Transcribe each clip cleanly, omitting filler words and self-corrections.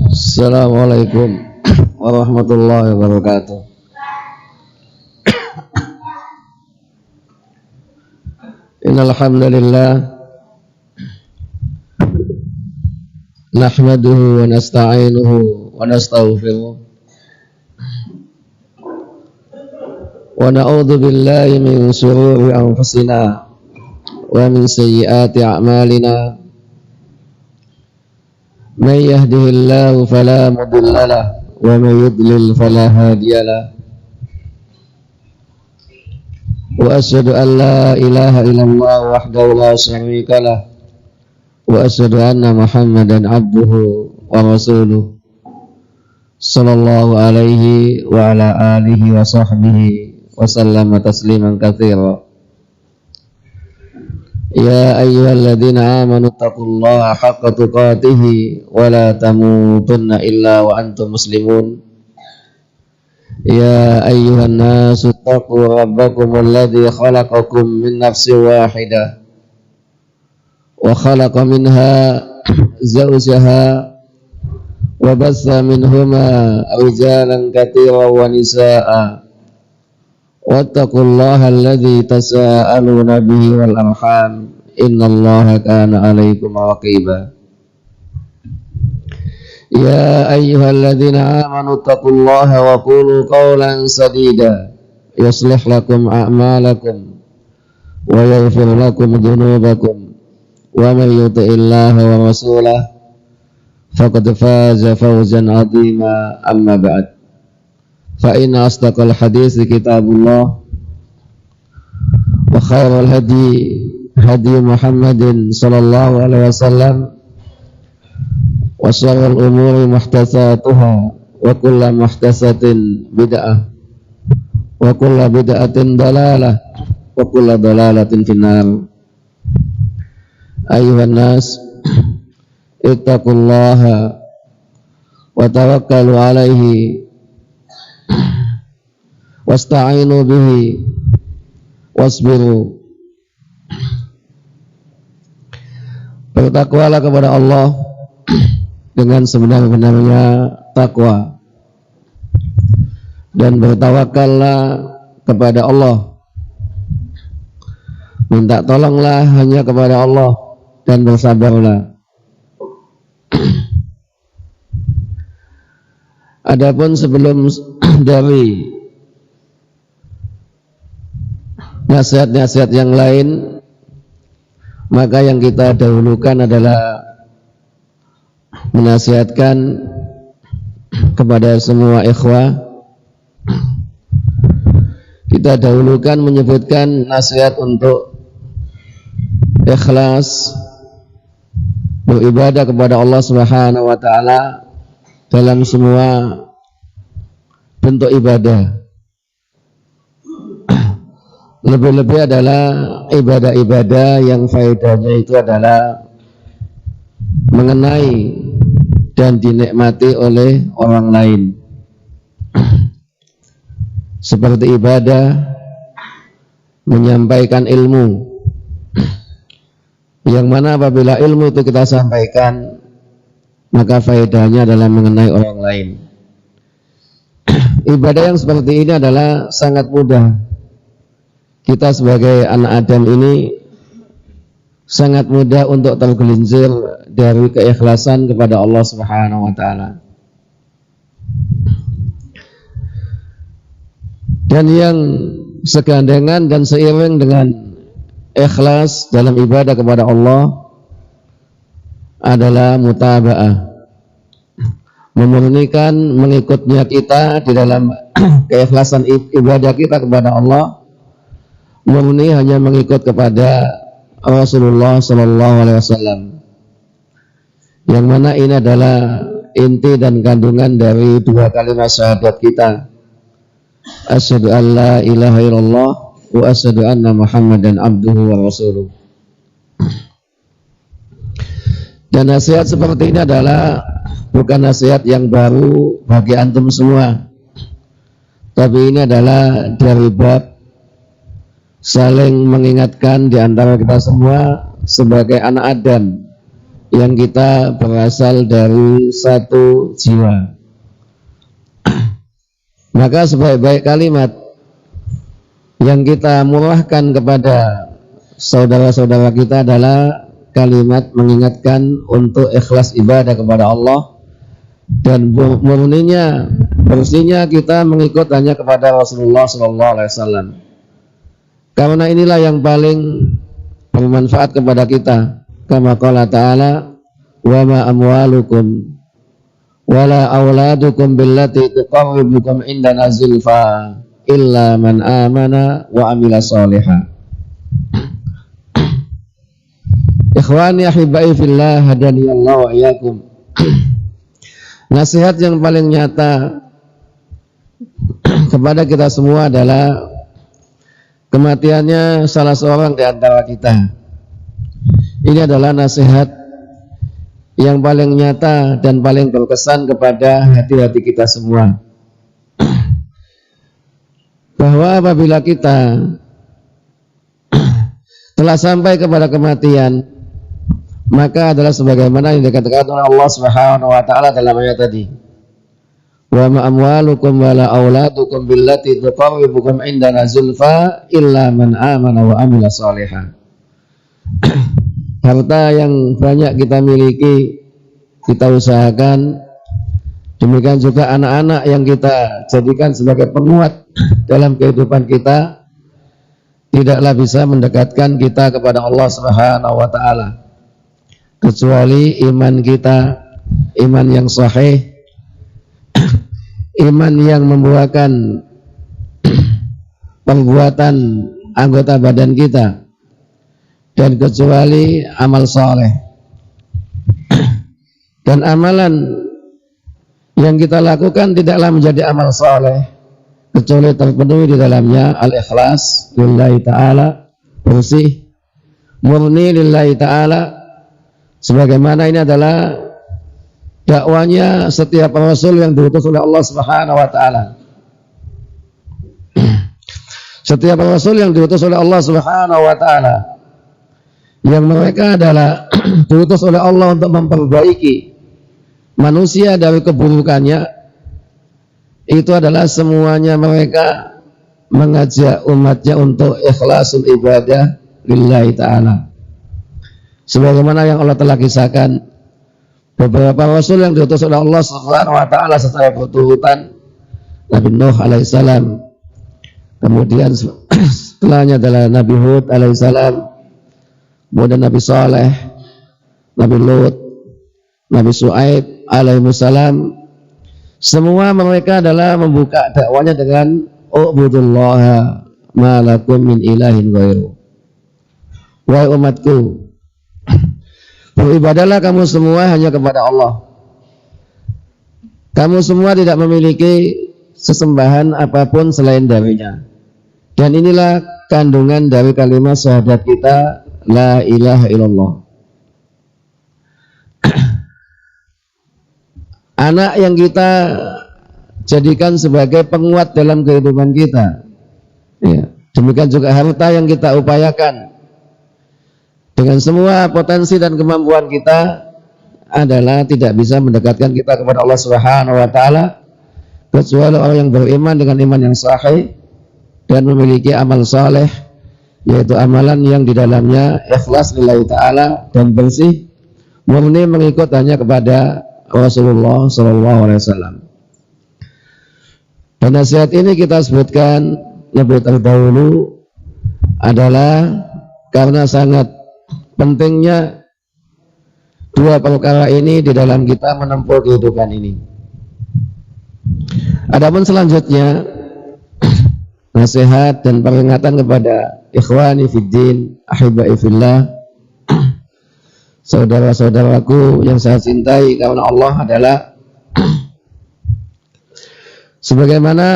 Assalamualaikum warahmatullahi wabarakatuh. Innal hamdalillah nahmaduhu wa nasta'inuhu wa nastaghfiruh wa na'udzu billahi min shururi anfusina wa min sayyiati a'malina. Man yahdihillahu fala mudilla lahu wa man yudlil fala hadiya lahu. Wa asyhadu an la ilaha illallah wahdahu la syarika lahu wa asyhadu anna Muhammadan abduhu wa rasuluh sallallahu alaihi wa ala alihi wa sahbihi wa sallama tasliman katsira. Ya ayyuhalladzina amanu taqullaha haqqa tuqatih wa la tamutunna illa wa antum muslimun. Ya ayyuhan nasu taqu rabbakumul ladzi khalaqakum min nafsin wahidah wa khalaqa minha zawjaha wa bassa minhuma rijalan katsiran wa nisaa'a. Wattaqullaha alladzi tasaaluna bihi wal arham innallaha kana 'alaikum raqiba. Ya ayyuhalladzina amanu taqullaha wa qulu qawlan sadida yuslih lakum a'malakum wa yaghfir lakum dhunubakum wa man yuti'illaha wa rasulahu faqad faza fawzan 'azima. Amma ba'd. Fa inna asdaqal hadits kitabullah wa khairal hadi Muhammadin sallallahu alaihi wasallam wa syarrul umuri muhdatsatuha wa kullu muhdatsatin bid'ah wa kullu bid'atin dalalah wa kullu dalalatin finnar. Ayuhan nas ittaqullaha wa tawakkalu alaihi wasta'inu bihi wasbiru. Bertakwalah kepada Allah dengan sebenar-benarnya takwa dan bertawakallah kepada Allah. Minta tolonglah hanya kepada Allah dan bersabarlah. Adapun sebelum dari nasihat-nasihat yang lain, maka yang kita dahulukan adalah menasihatkan kepada semua ikhwah. Kita dahulukan menyebutkan nasihat untuk ikhlas beribadah kepada Allah Subhanahu wa taala dalam semua bentuk ibadah. Lebih-lebih adalah ibadah-ibadah yang faedahnya itu adalah mengenai dan dinikmati oleh orang lain, seperti ibadah menyampaikan ilmu, yang mana apabila ilmu itu kita sampaikan maka faedahnya adalah mengenai orang lain. Ibadah yang seperti ini adalah sangat mudah. Kita sebagai anak Adam ini sangat mudah untuk tergelincir dari keikhlasan kepada Allah Subhanahu wa taala. Dan yang segandengan dan seiring dengan ikhlas dalam ibadah kepada Allah adalah mutaba'ah, memurnikan mengikutnya kita di dalam keikhlasan ibadah kita kepada Allah, murni hanya mengikut kepada Rasulullah sallallahu alaihi wasallam, yang mana ini adalah inti dan kandungan dari dua kalimat syahadat kita, asyhadu an la ilaha illallah wa asyhadu anna Muhammadan abduhu wa rasuluh. Dan nasihat seperti ini adalah bukan nasihat yang baru bagi antum semua, tapi ini adalah dari bab saling mengingatkan di antara kita semua sebagai anak Adam yang kita berasal dari satu jiwa. Maka sebaik-baik kalimat yang kita murahkan kepada saudara-saudara kita adalah kalimat mengingatkan untuk ikhlas ibadah kepada Allah dan murninya, bersihnya kita mengikut hanya kepada Rasulullah SAW. Karena inilah yang paling bermanfaat kepada kita. Kama qala ta'ala, wa ma amwalukum wala auladukum billati tuqarribukum indana zulfa illa man amana wa amila sholihan. Ikhwani ahibai fillah, hadaniyallahu wa iyyakum. Nasihat yang paling nyata kepada kita semua adalah kematiannya salah seorang di antara kita. Ini adalah nasihat yang paling nyata dan paling berkesan kepada hati-hati kita semua. Bahwa apabila kita telah sampai kepada kematian, maka adalah sebagaimana yang dikatakan oleh Allah Subhanahu wa taala dalam ayat tadi. Wa ma amwalukum wala auladukum billati tuqarribukum indana zulfa illa man amana wa amila sholihan. Harta yang banyak kita miliki, kita usahakan, demikian juga anak-anak yang kita jadikan sebagai penguat dalam kehidupan kita, tidaklah bisa mendekatkan kita kepada Allah Subhanahu wa taala kecuali iman kita, iman yang sahih, iman yang membuahkan perbuatan anggota badan kita, dan kecuali amal soleh. Dan amalan yang kita lakukan tidaklah menjadi amal soleh kecuali terpenuhi di dalamnya al-ikhlas lillahi ta'ala, bersih, murni lillahi ta'ala, sebagaimana ini adalah dakwanya setiap rasul yang diutus oleh Allah Subhanahu wa taala. Setiap rasul yang diutus oleh Allah Subhanahu wa taala, yang mereka adalah diutus oleh Allah untuk memperbaiki manusia dari keburukannya, itu adalah semuanya mereka mengajak umatnya untuk ikhlasul ibadah lillahi ta'ala. Sebagaimana yang Allah telah kisahkan, beberapa rasul yang diutus oleh Allah Subhanahu wa taala secara berurutan, Nabi Nuh alaihissalam, kemudian setelahnya adalah Nabi Hud alaihissalam, kemudian Nabi Saleh, Nabi Lut, Nabi Shu'aib alaihissalam. Semua mereka adalah membuka dakwanya dengan u'budullaha ma lakum min ilahin ghairu. Wahai umatku, beribadahlah kamu semua hanya kepada Allah. Kamu semua tidak memiliki sesembahan apapun selain darinya. Dan inilah kandungan dari kalimat syahadat kita, la ilaha illallah. Anak yang kita jadikan sebagai penguat dalam kehidupan kita, ya, demikian juga harta yang kita upayakan dengan semua potensi dan kemampuan kita adalah tidak bisa mendekatkan kita kepada Allah Subhanahu wa taala kecuali orang yang beriman dengan iman yang sahih dan memiliki amal saleh, yaitu amalan yang di dalamnya ikhlas lillahi ta'ala dan bersih, murni mengikut hanya kepada Rasulullah SAW. Dan nasihat ini kita sebutkan lebih terdahulu adalah karena sangat pentingnya dua perkara ini di dalam kita menempuh kehidupan ini. Adapun selanjutnya, nasihat dan peringatan kepada ikhwani fiddin, ahibai fillah, saudara-saudaraku yang saya cintai karena Allah, adalah sebagaimana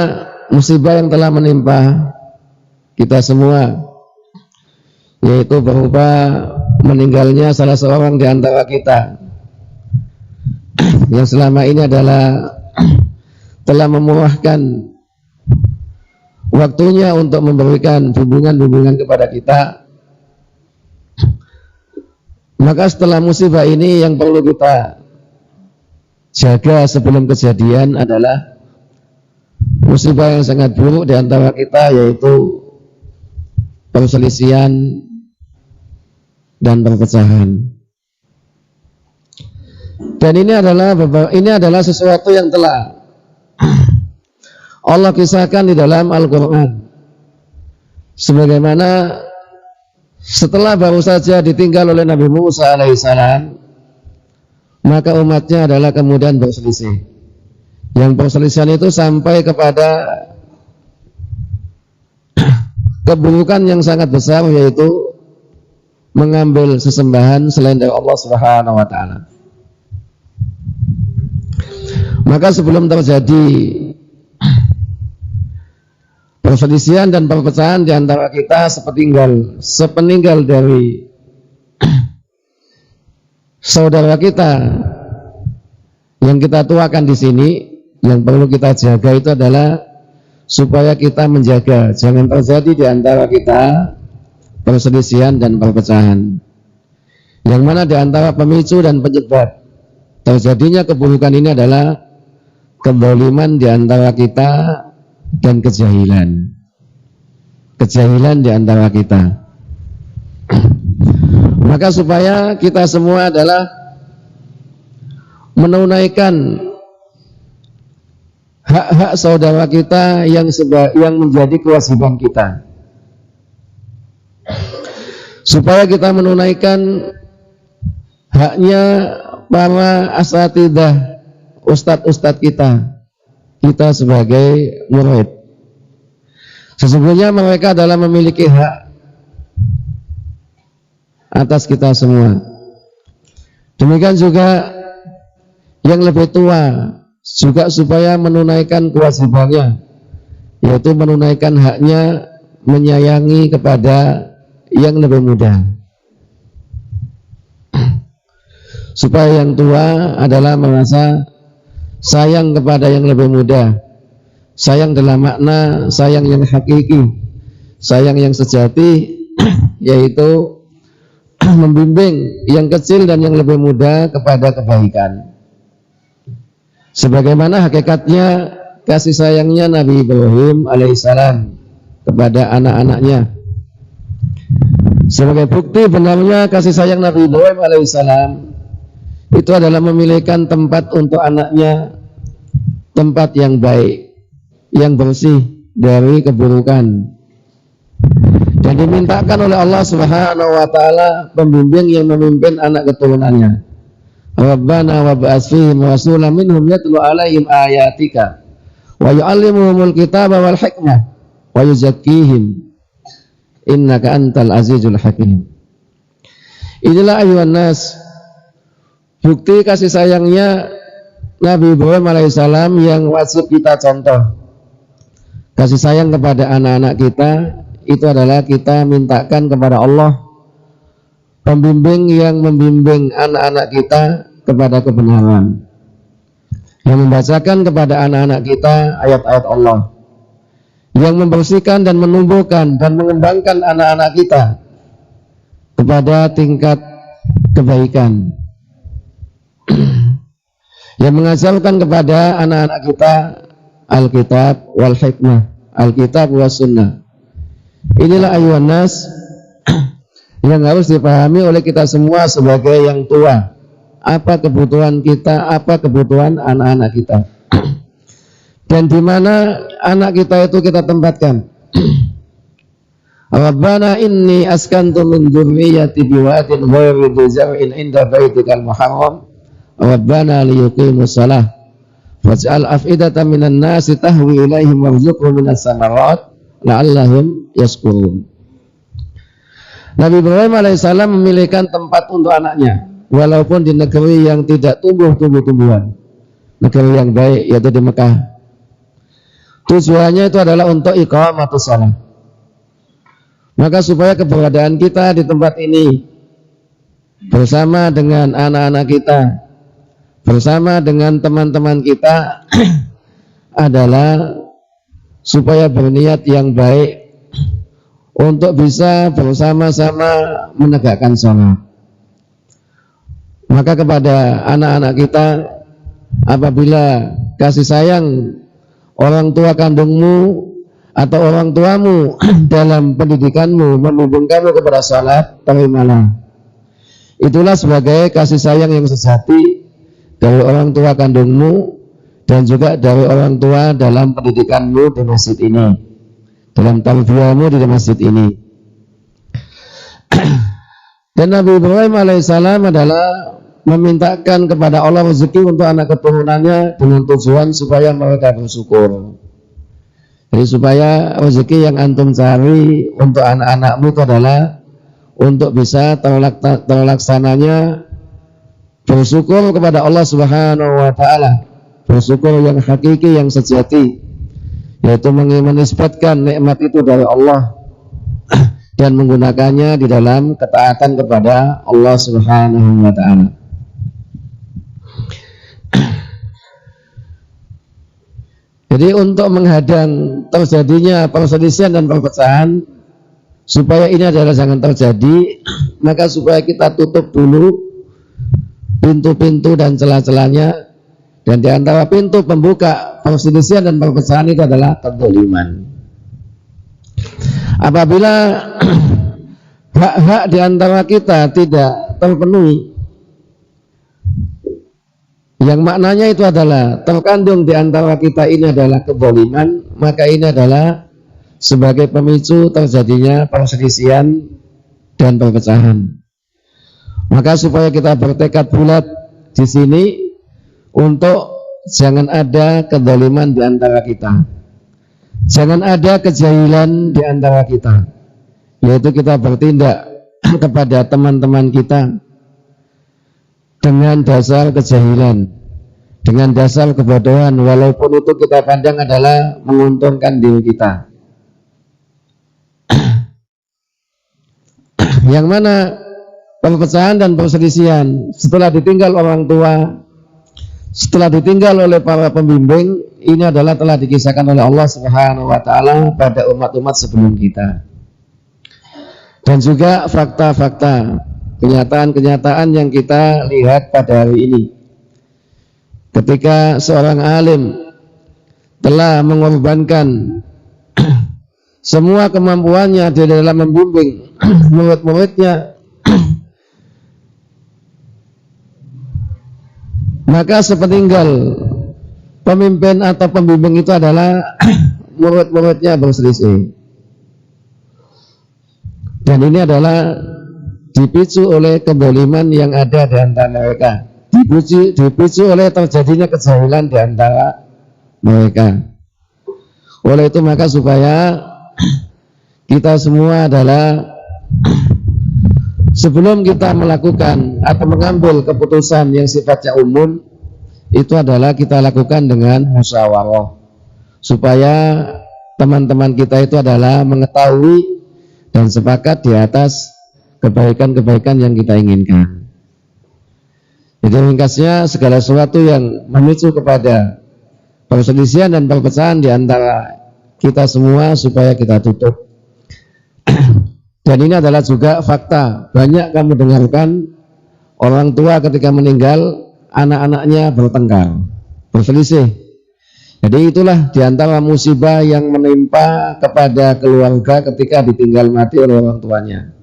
musibah yang telah menimpa kita semua, yaitu berupa meninggalnya salah seorang di antara kita yang selama ini adalah telah memurahkan waktunya untuk memberikan hubungan-hubungan kepada kita, maka setelah musibah ini yang perlu kita jaga sebelum kejadian adalah musibah yang sangat buruk di antara kita, yaitu perselisihan dan perpecahan. Dan ini adalah sesuatu yang telah Allah kisahkan di dalam Al-Quran, sebagaimana setelah baru saja ditinggal oleh Nabi Musa alaihissalam, maka umatnya adalah kemudian berselisih. Yang perselisihan itu sampai kepada keburukan yang sangat besar, yaitu mengambil sesembahan selain dari Allah Subhanahu wa taala. Maka sebelum terjadi perselisihan dan perpecahan di antara kita sepeninggal dari saudara kita yang kita tuakan di sini, yang perlu kita jaga itu adalah supaya kita menjaga jangan terjadi di antara kita perselisihan dan perpecahan, yang mana di antara pemicu dan penyebab terjadinya keburukan ini adalah kezaliman di antara kita dan kejahilan di antara kita. Maka supaya kita semua adalah menunaikan hak-hak saudara kita yang menjadi kewajiban kita, supaya kita menunaikan haknya para asatidzah, ustadz-ustadz kita sebagai murid. Sesungguhnya mereka adalah memiliki hak atas kita semua. Demikian juga yang lebih tua juga supaya menunaikan kewajibannya, yaitu menunaikan haknya menyayangi kepada yang lebih muda. Supaya yang tua adalah merasa sayang kepada yang lebih muda, sayang dalam makna sayang yang hakiki, sayang yang sejati, yaitu membimbing yang kecil dan yang lebih muda kepada kebaikan. Sebagaimana hakikatnya kasih sayangnya Nabi Ibrahim alaihissalam kepada anak-anaknya. Sebagai bukti benarnya kasih sayang Nabi Ibrahim alaihissalam itu adalah memilihkan tempat untuk anaknya, tempat yang baik, yang bersih dari keburukan, dan dimintakan oleh Allah Subhanahu wa taala pembimbing yang memimpin anak keturunannya. Rabbana wa ba'ats fihim rasulan minhum yatlu 'alaihim ayatika wa yu'allimuhumul kitaba wal hikmah wa yuzakkihim innaka antal azizul hakim. Inilah ayuhan nas, bukti kasih sayangnya Nabi Ibrahim alaihissalam yang wajib kita contoh. Kasih sayang kepada anak-anak kita itu adalah kita mintakan kepada Allah pembimbing yang membimbing anak-anak kita kepada kebenaran, yang membacakan kepada anak-anak kita ayat-ayat Allah, yang membersihkan dan menumbuhkan dan mengembangkan anak-anak kita kepada tingkat kebaikan, yang mengajarkan kepada anak-anak kita Alkitab wal hikmah, Alkitab was sunnah. Inilah ayuhan nas yang harus dipahami oleh kita semua sebagai yang tua. Apa kebutuhan kita, apa kebutuhan anak-anak kita, dan di mana anak kita itu kita tempatkan. Rabbana inni askantu min dzurriyyati biwadin ghairi dzi zar'in 'inda baitikal muharram Rabbana liyuqimus shalah faj'al af'idatan minan nasi tahwi ilaihim warzuqhum minas samarat la'allahum yashkurun. Nabi Ibrahim alaihissalam memilihkan tempat untuk anaknya, walaupun di negeri yang tidak tumbuh tumbuhan, negeri yang baik, yaitu di Mekah. Tujuannya itu adalah untuk iqamatus shalah. Maka supaya keberadaan kita di tempat ini bersama dengan anak-anak kita, bersama dengan teman-teman kita adalah supaya berniat yang baik untuk bisa bersama-sama menegakkan sholat. Maka kepada anak-anak kita, apabila kasih sayang orang tua kandungmu atau orang tuamu dalam pendidikanmu membimbing kamu kepada sholat, terimalah. Itulah sebagai kasih sayang yang sejati dari orang tua kandungmu dan juga dari orang tua dalam pendidikanmu di masjid ini, dalam tarbiyahmu di masjid ini. Dan Nabi Ibrahim alaihissalam adalah memintakan kepada Allah rezeki untuk anak keturunannya dengan tujuan supaya mereka bersyukur. Jadi supaya rezeki yang antum cari untuk anak-anakmu itu adalah untuk bisa terlaksananya bersyukur kepada Allah Subhanahu wa taala, bersyukur yang hakiki, yang sejati, yaitu menisbatkan nikmat itu dari Allah dan menggunakannya di dalam ketaatan kepada Allah Subhanahu wa taala. Jadi untuk menghadang terjadinya perselisihan dan perpecahan, supaya ini adalah jangan terjadi, maka supaya kita tutup dulu pintu-pintu dan celah-celahnya, dan di antara pintu pembuka perselisihan dan perpecahan itu adalah kezaliman. Apabila hak-hak di antara kita tidak terpenuhi, yang maknanya itu adalah terkandung di antara kita ini adalah kezaliman, maka ini adalah sebagai pemicu terjadinya perselisihan dan perpecahan. Maka supaya kita bertekad bulat di sini untuk jangan ada kezaliman di antara kita, jangan ada kejahilan di antara kita, yaitu kita bertindak kepada teman-teman kita dengan dasar kejahilan, dengan dasar kebodohan, walaupun itu kita pandang adalah menguntungkan diri kita. Yang mana perpecahan dan perselisihan setelah ditinggal orang tua, setelah ditinggal oleh para pembimbing, ini adalah telah dikisahkan oleh Allah Subhanahu wa taala pada umat-umat sebelum kita. Dan juga fakta-fakta, kenyataan-kenyataan yang kita lihat pada hari ini. Ketika seorang alim telah mengorbankan semua kemampuannya di dalam membimbing murid-muridnya, maka sepeninggal pemimpin atau pembimbing itu adalah murid-muridnya berselisih. Dan ini adalah dipicu oleh kezaliman yang ada di antara mereka, dipicu oleh terjadinya kejahilan di antara mereka. Oleh itu maka supaya kita semua adalah sebelum kita melakukan atau mengambil keputusan yang sifatnya umum, itu adalah kita lakukan dengan musyawarah, supaya teman-teman kita itu adalah mengetahui dan sepakat di atas kebaikan-kebaikan yang kita inginkan. Jadi ringkasnya, segala sesuatu yang memicu kepada perselisihan dan perpecahan di antara kita semua supaya kita tutup. Dan ini adalah juga fakta. Banyak kamu dengarkan orang tua ketika meninggal, anak-anaknya bertengkar, berselisih. Jadi itulah di antara musibah yang menimpa kepada keluarga ketika ditinggal mati oleh orang tuanya.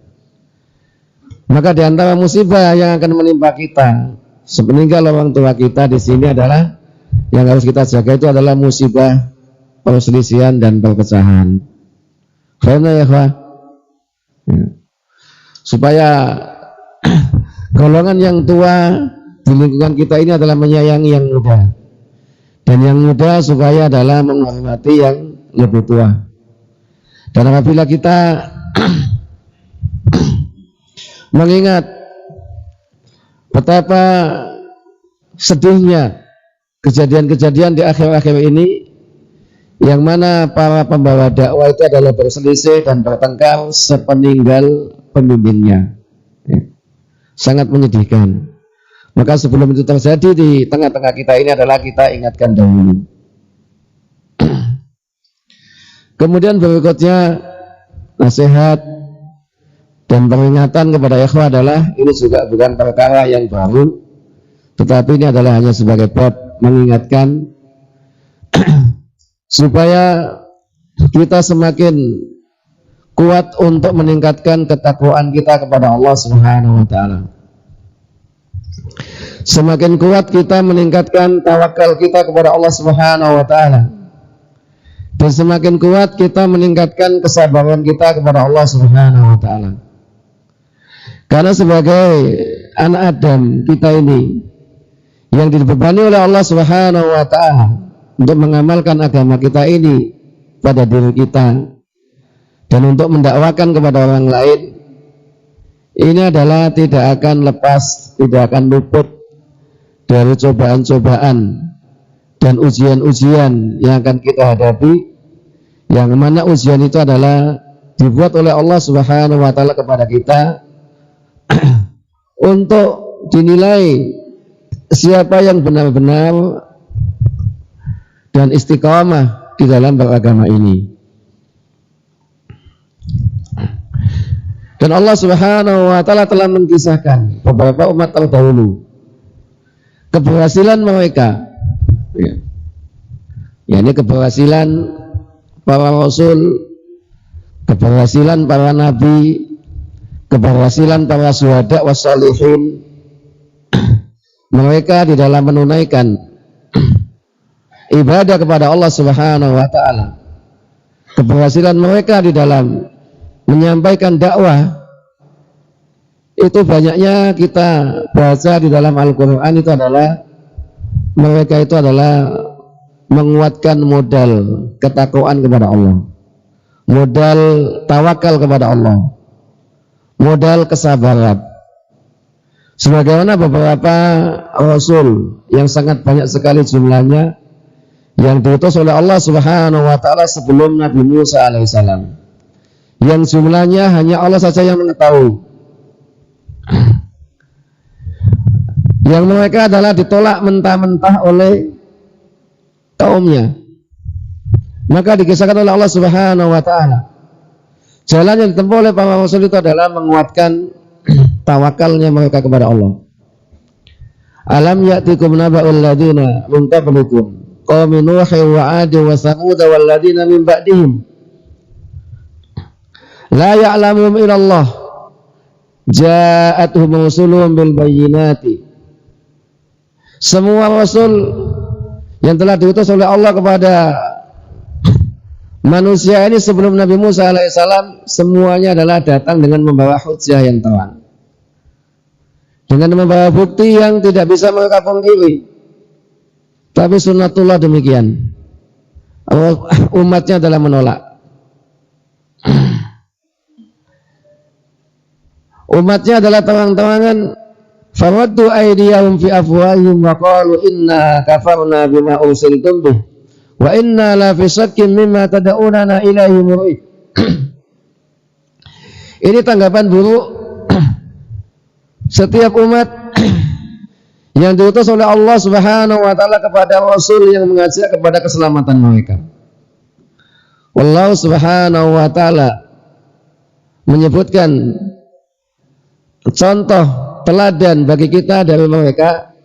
Maka di antara musibah yang akan menimpa kita sepeninggal orang tua kita di sini adalah yang harus kita jaga itu adalah musibah perselisihan dan perpecahan. Faham ya, Pak? Supaya golongan yang tua di lingkungan kita ini adalah menyayangi yang muda, dan yang muda supaya adalah menghormati yang lebih tua. Dan apabila kita mengingat betapa sedihnya kejadian-kejadian di akhir-akhir ini, yang mana para pembawa dakwah itu adalah berselisih dan bertengkar sepeninggal pemimpinnya, sangat menyedihkan. Maka sebelum itu terjadi di tengah-tengah kita ini adalah kita ingatkan dahulu. Kemudian berikutnya nasihat dan peringatan kepada ikhwah adalah ini juga bukan perkara yang baru, tetapi ini adalah hanya sebagai bab mengingatkan supaya kita semakin kuat untuk meningkatkan ketakwaan kita kepada Allah Subhanahu wa taala. Semakin kuat kita meningkatkan tawakal kita kepada Allah Subhanahu wa taala. Dan semakin kuat kita meningkatkan kesabaran kita kepada Allah Subhanahu wa taala. Karena sebagai anak Adam kita ini yang dibebani oleh Allah Subhanahu wa taala untuk mengamalkan agama kita ini pada diri kita dan untuk mendakwakan kepada orang lain, ini adalah tidak akan lepas, tidak akan luput dari cobaan-cobaan dan ujian-ujian yang akan kita hadapi, yang mana ujian itu adalah dibuat oleh Allah Subhanahu wa taala kepada kita untuk dinilai siapa yang benar-benar dan istiqamah di dalam beragama ini. Dan Allah Subhanahu wa taala telah mengisahkan beberapa umat terdahulu keberhasilan mereka, ini keberhasilan para rasul, keberhasilan para nabi, keberhasilan para syuhada wassalihin. Mereka di dalam menunaikan ibadah kepada Allah Subhanahu wa taala, keberhasilan mereka di dalam menyampaikan dakwah, itu banyaknya kita baca di dalam Al-Quran itu adalah mereka itu adalah menguatkan modal ketakwaan kepada Allah, modal tawakal kepada Allah, modal kesabaran. Sebagaimana beberapa rasul yang sangat banyak sekali jumlahnya yang diutus oleh Allah Subhanahu wa taala sebelum Nabi Musa alaihissalam, yang jumlahnya hanya Allah saja yang mengetahui, yang mereka adalah ditolak mentah-mentah oleh kaumnya. Maka dikisahkan oleh Allah Subhanahu wa taala, jalan yang ditempuh oleh para rasul itu adalah menguatkan tawakalnya mereka kepada Allah. Alam ya'tikum naba'ul ladina min qablikum qaumi nuhin wa 'ad wa thamud wal ladina min ba'dihim la ya'lamuhum illallah ja'atuhum rusuluhum bil bayyinati. Semua rasul yang telah diutus oleh Allah kepada manusia ini sebelum Nabi Musa alaihissalam, semuanya adalah datang dengan membawa hujjah yang terang, dengan membawa bukti yang tidak bisa mereka pungkiri. Tapi sunnatullah demikian, umatnya adalah menolak. Umatnya adalah terang-terangan fawaddu aydiyahum fi afwahihim wa qalu inna kafarna bima ursiltum bih wa inna la fi shakkin mimma tad'unana ilaihi murib. Ini tanggapan buruk setiap umat yang diutus oleh Allah Subhanahu wa taala kepada rasul yang mengajak kepada keselamatan mereka. Wallahu Subhanahu wa taala menyebutkan contoh teladan bagi kita dari mereka,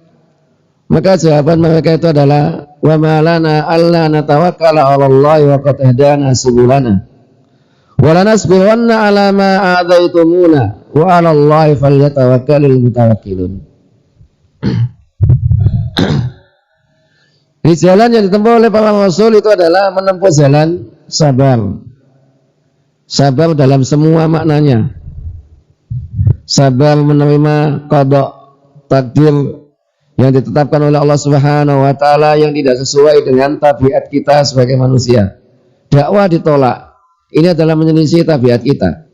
maka jawaban mereka itu adalah wa ma lana alla natawakkala 'ala Allah wa qad hadana subulana wa lanasbiranna 'ala ma a'daitumuna wa 'ala Allah falyatawakkalul mutawakkilun. Di jalan yang ditempuh oleh para rasul itu adalah menempuh jalan sabar. Sabar dalam semua maknanya. Sabar menerima qada, takdir yang ditetapkan oleh Allah Subhanahu wa taala yang tidak sesuai dengan tabiat kita sebagai manusia. Dakwah ditolak. Ini adalah menyelisih tabiat kita.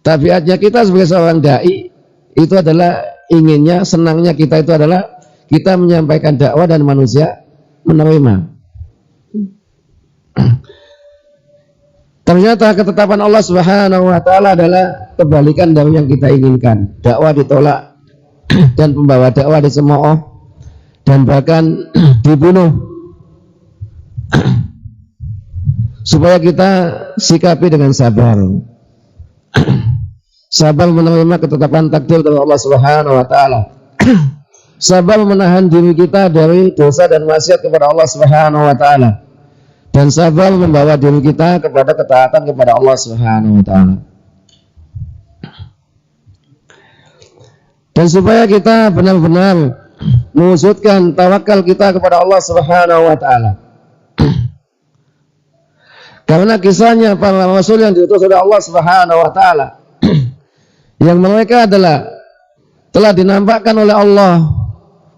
Tabiatnya kita sebagai seorang dai itu adalah inginnya, senangnya kita itu adalah kita menyampaikan dakwah dan manusia menerima. Ternyata ketetapan Allah Subhanahu wa taala adalah kebalikan dari yang kita inginkan. Dakwah ditolak dan pembawa dakwah dicemooh dan bahkan dibunuh. supaya kita sikapi dengan sabar. Sabar menerima ketetapan takdir dari Allah Subhanahu wa taala. Sabar menahan diri kita dari dosa dan maksiat kepada Allah Subhanahu wa taala. Dan sabar membawa diri kita kepada ketaatan kepada Allah Subhanahu wa taala. Dan supaya kita benar-benar mewujudkan tawakal kita kepada Allah Subhanahu wa taala. Karena kisahnya para rasul yang diutus oleh Allah Subhanahu wa taala yang mereka adalah telah dinampakkan oleh Allah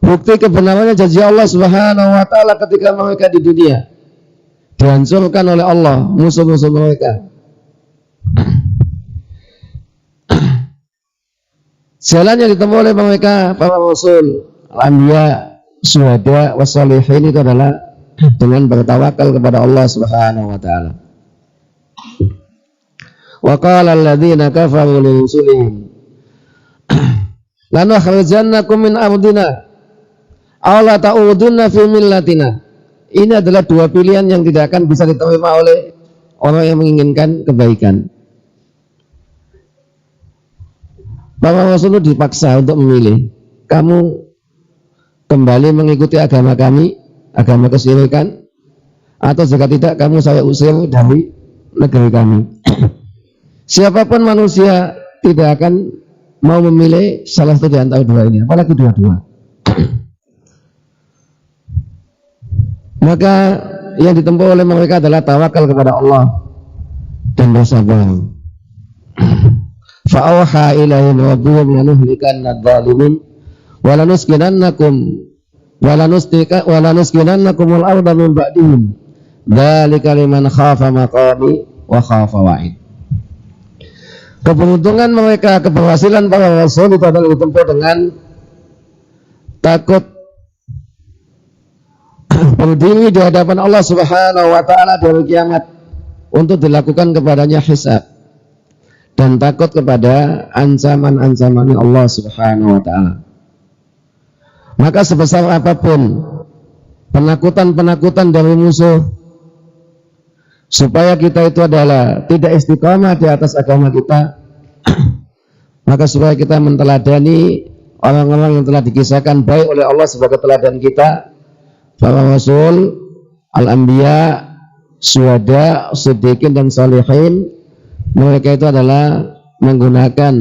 bukti kebenarannya janji Allah Subhanahu wa taala ketika mereka di dunia, dihancurkan oleh Allah musuh-musuh mereka. Jalan yang ditempuh oleh mereka para rasul, al-anbiya, syuhada, wassalihin itu adalah dengan bertawakal kepada Allah Subhanahu wa taala. Wa qala alladziina kafaru li rusulihim lanukhrijannakum min ardina aw la ta'udunna fi millatina. Ini adalah dua pilihan yang tidak akan bisa diterima oleh orang yang menginginkan kebaikan. Para rasul dipaksa untuk memilih, kamu kembali mengikuti agama kami, agama kesyirikan, atau jika tidak kamu saya usir dari negeri kami. Siapapun manusia tidak akan mau memilih salah satu di antara dua ini, apalagi dua-dua. Maka yang ditempuh oleh mereka adalah tawakal kepada Allah dan bersabar. Fa'auha ilaihim rabbuhum lanuhlikanna adh-dhalimin wa lanuskinannakumul arda min ba'dihim dzalika liman khafa maqami wa khafa wa'id. Keberuntungan mereka, keberhasilan para rasul itu adalah ditempuh dengan takut berdiri di hadapan Allah Subhanahu wa taala di hari kiamat untuk dilakukan kepadanya hisab, dan takut kepada ancaman-ancaman Allah Subhanahu wa taala. Maka sebesar apapun penakutan-penakutan dari musuh, supaya kita itu adalah tidak istiqamah di atas agama kita, maka supaya kita menteladani orang-orang yang telah dikisahkan baik oleh Allah sebagai teladan kita, para rasul, al-anbiya, syuhada, siddiqin dan sholihin. Mereka itu adalah menggunakan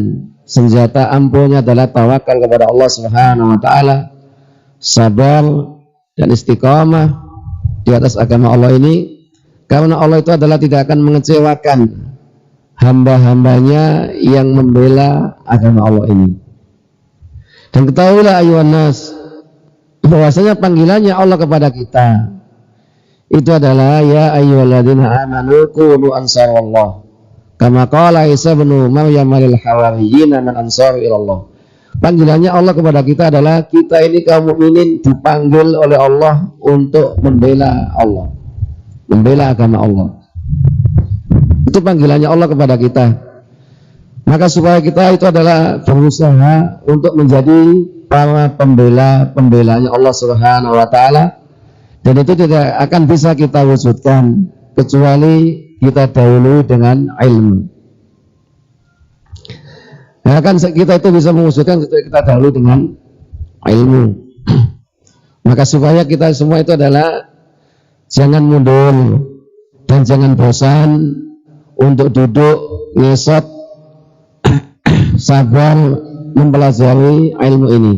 senjata ampuhnya adalah tawakal kepada Allah Subhanahu wa taala, sabar dan istiqamah di atas agama Allah ini. Karena Allah itu adalah tidak akan mengecewakan hamba-hambanya yang membela agama Allah ini. Dan ketahuilah ayuhan nas, bahwasanya panggilannya Allah kepada kita itu adalah ya ayyuhalladzina amanu qulu ansarallah kama qala Isa bin Maryam lil hawariyyin man ansar ilallah. Panggilannya Allah kepada kita adalah kita ini kaum mukminin dipanggil oleh Allah untuk membela Allah, membela agama Allah. Itu panggilannya Allah kepada kita. Maka supaya kita itu adalah berusaha untuk menjadi para pembelanya Allah Subhanahu wa taala, dan itu tidak akan bisa kita wujudkan kecuali kita dahului dengan ilmu. Nah, kan kita itu bisa mewujudkan kecuali kita dahului dengan ilmu. Maka supaya kita semua itu adalah jangan mundur dan jangan bosan untuk duduk ngesot sabar mempelajari ilmu ini.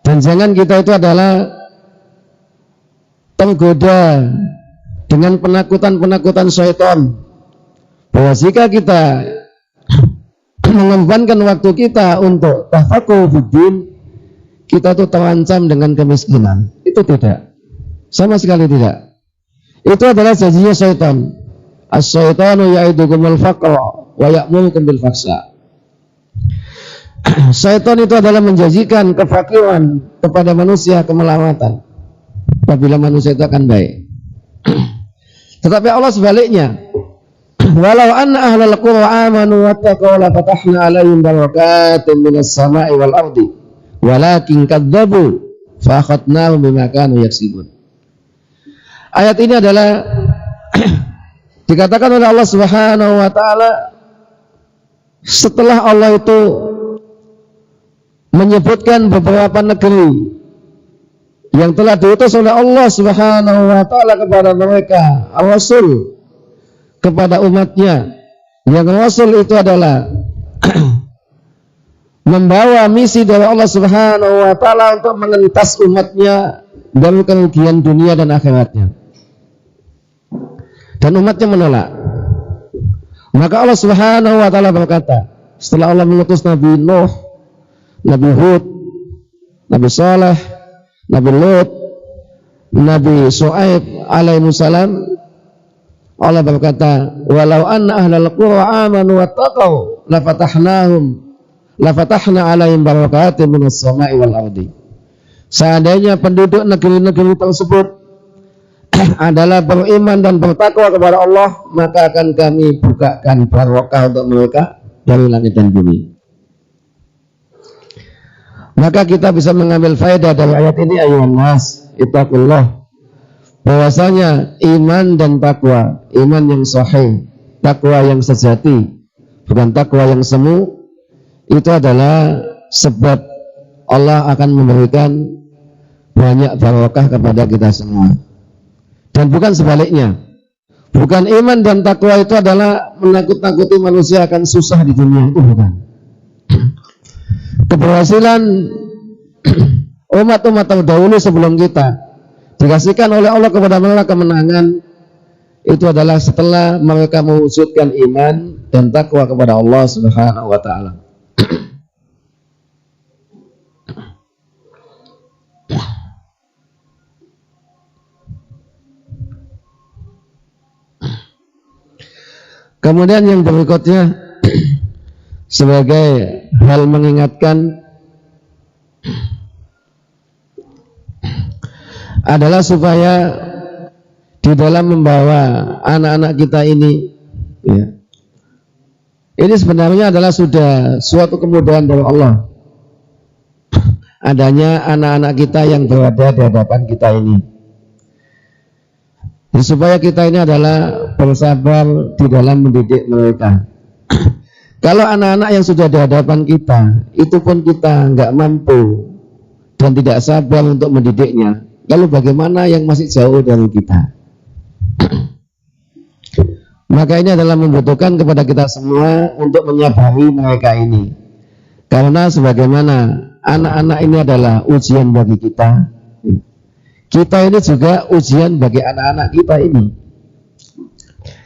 Dan jangan kita itu adalah tergoda dengan penakutan-penakutan syaitan, bahwa jika kita mengorbankan waktu kita untuk tafaqquh fiddin, kita itu terancam dengan kemiskinan. Itu tidak, sama sekali tidak. Itu adalah janjinya syaitan. As-syaitanu ya'idukumul faqra wa ya'murukum bil fahsya. Syaitan itu adalah menjanjikan kefakiran kepada manusia, kemelawatan, apabila manusia itu akan baik. Tetapi Allah sebaliknya, walau anna ahlal qura amanu wattaqaw la fatahna 'alaihim barakatin minas sama'i wal ardi walakin kadzdzabu fa akhadnahum bima kanu yaksibun. Ayat ini adalah dikatakan oleh Allah Subhanahu wa taala setelah Allah itu menyebutkan beberapa negeri yang telah diutus oleh Allah Subhanahu wa taala kepada mereka Rasul kepada umatnya, yang Rasul itu adalah membawa misi dari Allah Subhanahu wa taala untuk mengentas umatnya dari kerugian dunia dan akhiratnya, dan umatnya menolak. Maka Allah Subhanahu wa taala berkata, setelah Allah mengutus Nabi Nuh, Nabi Hud, Nabi Saleh, Nabi Lut, Nabi Shu'aib alaihi salam, Allah berkata, walau anna ahlal qura amanu wattaqau lafatahna alaihim barakatin minas sama'i wal ardi. Seandainya penduduk negeri-negeri tersebut adalah beriman dan bertakwa kepada Allah, maka akan kami bukakan barokah untuk mereka dari langit dan bumi. Maka kita bisa mengambil faedah dari ayat ini, ayuhan nas ittaqullah, bahwasanya iman dan takwa, iman yang sahih, takwa yang sejati, bukan takwa yang semu, itu adalah sebab Allah akan memberikan banyak barokah kepada kita semua. Dan bukan sebaliknya. Bukan iman dan takwa itu adalah menakut-nakuti manusia akan susah di dunia, itu bukan. Keberhasilan umat-umat terdahulu sebelum kita dikasihkan oleh Allah kepada mereka kemenangan, itu adalah setelah mereka mewujudkan iman dan takwa kepada Allah Subhanahu wa taala. Kemudian yang berikutnya sebagai hal mengingatkan adalah supaya di dalam membawa anak-anak kita ini, ya, ini sebenarnya adalah sudah suatu kemudahan dari Allah, adanya anak-anak kita yang berada di hadapan kita ini. Jadi, supaya kita ini adalah bersabar di dalam mendidik mereka. Kalau anak-anak yang sudah di hadapan kita, itu pun kita nggak mampu dan tidak sabar untuk mendidiknya, lalu bagaimana yang masih jauh dari kita? Maka ini adalah membutuhkan kepada kita semua untuk menyabari mereka ini. Karena sebagaimana anak-anak ini adalah ujian bagi kita, kita ini juga ujian bagi anak-anak kita ini.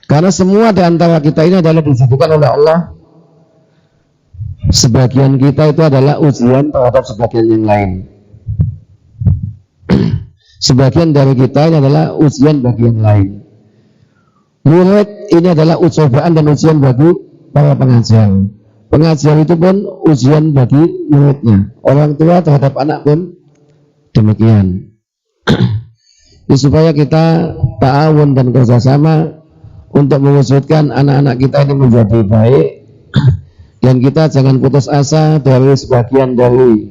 Karena semua di antara kita ini adalah disebutkan oleh Allah, sebagian kita itu adalah ujian terhadap sebagian yang lain. Sebagian dari kita ini adalah ujian bagi yang lain. Murid ini adalah cobaan dan ujian bagi para pengajar. Pengajar itu pun ujian bagi muridnya. Orang tua terhadap anak pun demikian. Jadi, supaya kita ta'awun dan kerjasama untuk mewujudkan anak-anak kita ini menjadi baik, dan kita jangan putus asa dari sebagian dari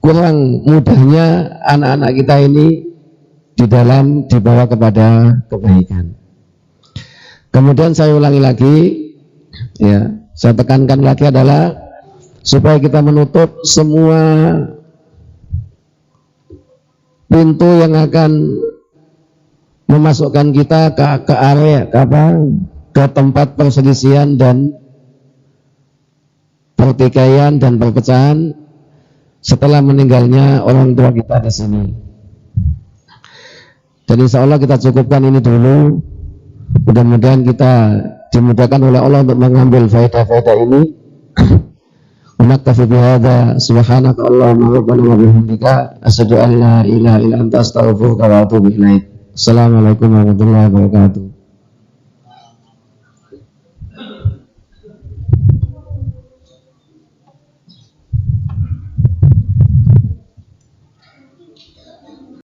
kurang mudahnya anak-anak kita ini di dalam dibawa kepada kebaikan. Kemudian saya ulangi lagi, ya, saya tekankan lagi adalah supaya kita menutup semua pintu yang akan memasukkan kita ke area ke tempat perselisihan dan pertikaian dan perpecahan setelah meninggalnya orang tua kita di sini. Jadi insya Allah kita cukupkan ini dulu. Mudah-mudahan kita dimudahkan oleh Allah untuk mengambil faedah-faedah ini. Naktafi bihadza, subhanaka Allahumma rabbana wa bihamdika, asyhadu an la ilaha illa anta, astaghfiruka wa atubu ilaik. Assalamualaikum warahmatullahi wabarakatuh.